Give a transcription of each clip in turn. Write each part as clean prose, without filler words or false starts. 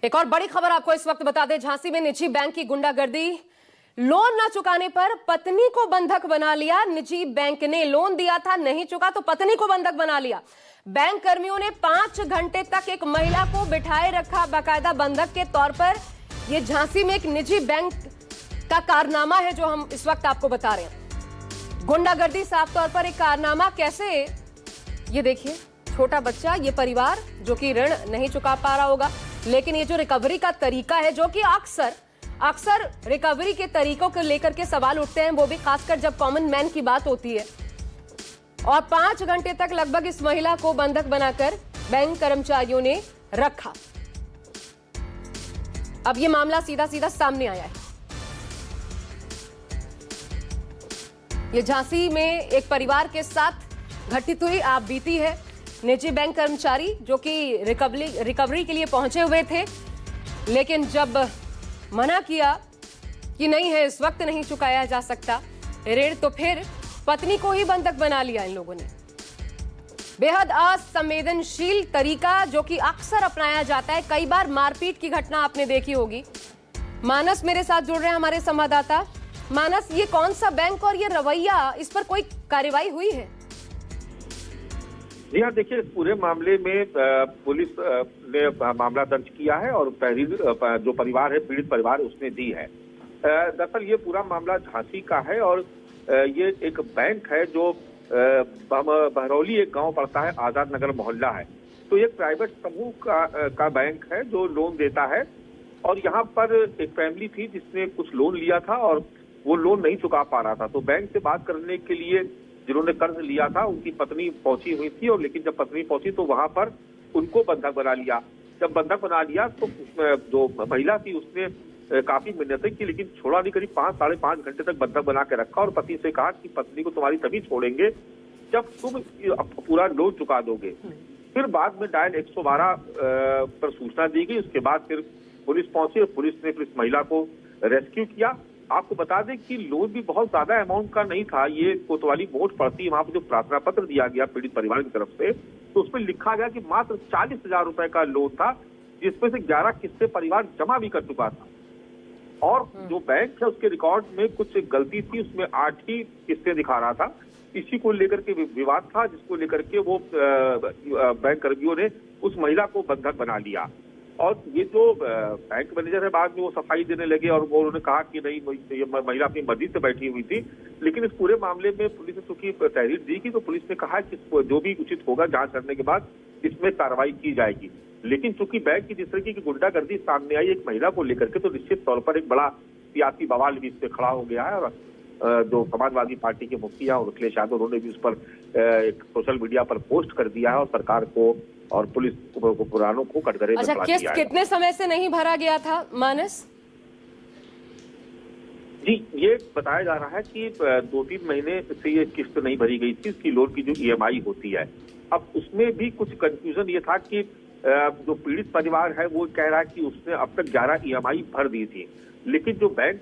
एक और बड़ी खबर आपको इस वक्त बता दें, झांसी में निजी बैंक की गुंडागर्दी। लोन न चुकाने पर पत्नी को बंधक बना लिया। निजी बैंक ने लोन दिया था, नहीं चुका तो पत्नी को बंधक बना लिया। बैंक कर्मियों ने 5 घंटे तक एक महिला को बिठाए रखा, बाकायदा बंधक के तौर पर। यह झांसी में एक निजी बैंक का कारनामा है जो हम इस वक्त आपको बता रहे हैं। गुंडागर्दी साफ तौर पर एक कारनामा। कैसे, ये देखिए, छोटा बच्चा, ये परिवार जो कि ऋण नहीं चुका पा रहा होगा, लेकिन ये जो रिकवरी का तरीका है, जो कि अक्सर रिकवरी के तरीकों को लेकर के सवाल उठते हैं, वो भी खासकर जब कॉमन मैन की बात होती है। और 5 घंटे तक लगभग इस महिला को बंधक बनाकर बैंक कर्मचारियों ने रखा। अब ये मामला सीधा सीधा सामने आया है। ये झांसी में एक परिवार के साथ घटित हुई आप बीती है। निजी बैंक कर्मचारी जो कि रिकवरी के लिए पहुंचे हुए थे, लेकिन जब मना किया कि नहीं है, इस वक्त नहीं चुकाया जा सकता ऋण, तो फिर पत्नी को ही बंधक बना लिया इन लोगों ने। बेहद असंवेदनशील तरीका जो कि अक्सर अपनाया जाता है। कई बार मारपीट की घटना आपने देखी होगी। मानस मेरे साथ जुड़ रहे हैं, हमारे संवाददाता। मानस, ये कौन सा बैंक और ये रवैया, इस पर कोई कार्रवाई हुई है? जी हाँ, देखिए, पूरे मामले में पुलिस ने मामला दर्ज किया है और तहरीर जो परिवार है, पीड़ित परिवार, उसने दी है। दरअसल ये पूरा मामला झांसी का है और ये एक बैंक है जो बहरौली एक गांव पड़ता है, आजाद नगर मोहल्ला है। तो ये प्राइवेट समूह का बैंक है जो लोन देता है। और यहाँ पर एक फैमिली थी जिसने कुछ लोन लिया था और वो लोन नहीं चुका पा रहा था। तो बैंक से बात करने के लिए जिन्होंने कर्ज लिया था, उनकी पत्नी पहुंची हुई थी, और लेकिन जब पत्नी पहुंची तो वहां पर उनको बंधक बना लिया। जब बंधक बना लिया तो जो महिला थी उसने काफी मिन्नतें की, लेकिन छोड़ा नहीं। करीब 5 साढ़े 5 घंटे तक बंधक बना के रखा और पति से कहा कि पत्नी को तुम्हारी तभी छोड़ेंगे जब तुम पूरा लोन चुका दोगे। फिर बाद में डायल 112 पर सूचना दी गई। उसके बाद फिर पुलिस पहुंची और पुलिस ने फिर इस महिला को रेस्क्यू किया। आपको बता दें कि लोन भी बहुत ज्यादा अमाउंट का नहीं था। ये कोतवाली मोड़ पड़ती है, वहां पर जो प्रार्थना पत्र दिया गया पीड़ित परिवार की तरफ से, तो उसमें लिखा गया कि मात्र 40,000 रुपए का लोन था, जिसमें से 11 किस्तें परिवार जमा भी कर चुका था। और जो बैंक है उसके रिकॉर्ड में कुछ गलती थी, उसमें 8 ही किस्तें दिखा रहा था। इसी को लेकर के विवाद था, जिसको लेकर के वो बैंक कर्मियों ने उस महिला को बंधक बना लिया। और ये जो बैंक मैनेजर है, बाद में वो सफाई देने लगे और वो उन्होंने कहा कि नहीं, ये महिला अपनी मर्जी से बैठी हुई थी। लेकिन इस पूरे मामले में पुलिस ने चूंकि तहरीर दी कि, तो पुलिस ने कहा कि जो भी उचित होगा जांच करने के बाद इसमें कार्रवाई की जाएगी। लेकिन चूंकि बैंक की जिस तरीके की गुंडागर्दी सामने आई एक महिला को लेकर के, तो निश्चित तौर पर एक बड़ा सियासी बवाल भी इससे खड़ा हो गया है। और जो समाजवादी पार्टी के मुखिया और अखिलेश यादव, उन्होंने भी उस पर एक सोशल मीडिया पर पोस्ट कर दिया है और सरकार को और पुलिस पुरानों को कटघरे में खड़ा किया है। कितने समय से नहीं भरा गया था, मानस? जी, ये बताया जा रहा है कि 2-3 महीने से ये किस्त नहीं भरी गई थी, इसकी लोन की जो EMI होती है। अब उसमें भी कुछ कंफ्यूजन ये था कि जो पीड़ित परिवार है वो कह रहा है कि उसने अब तक 11 EMI भर दी थी, लेकिन जो बैंक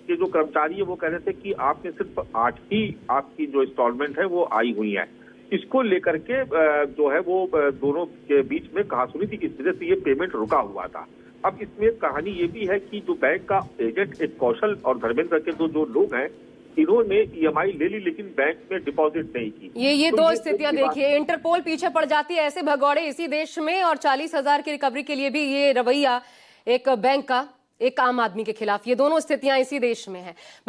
के जो कर्मचारी है वो कह रहे थे कि आपने सिर्फ 8 ही आपकी जो इंस्टॉलमेंट है वो आई हुई है। इसको लेकर के जो है वो दोनों के बीच में कहासुनी थी, इस वजह से ये पेमेंट रुका हुआ था। अब इसमें कहानी ये भी है कि जो बैंक का एजेंट, एक कौशल और धर्मेंद्र के जो लोग हैं, इन्होंने EMI ले ली लेकिन बैंक में डिपॉजिट नहीं की। ये दो स्थितियां देखिए, इंटरपोल पीछे पड़ जाती है ऐसे भगौड़े इसी देश में, और 40,000 की रिकवरी के लिए भी ये रवैया एक बैंक का एक आम आदमी के खिलाफ, ये दोनों स्थितियां इसी देश में है।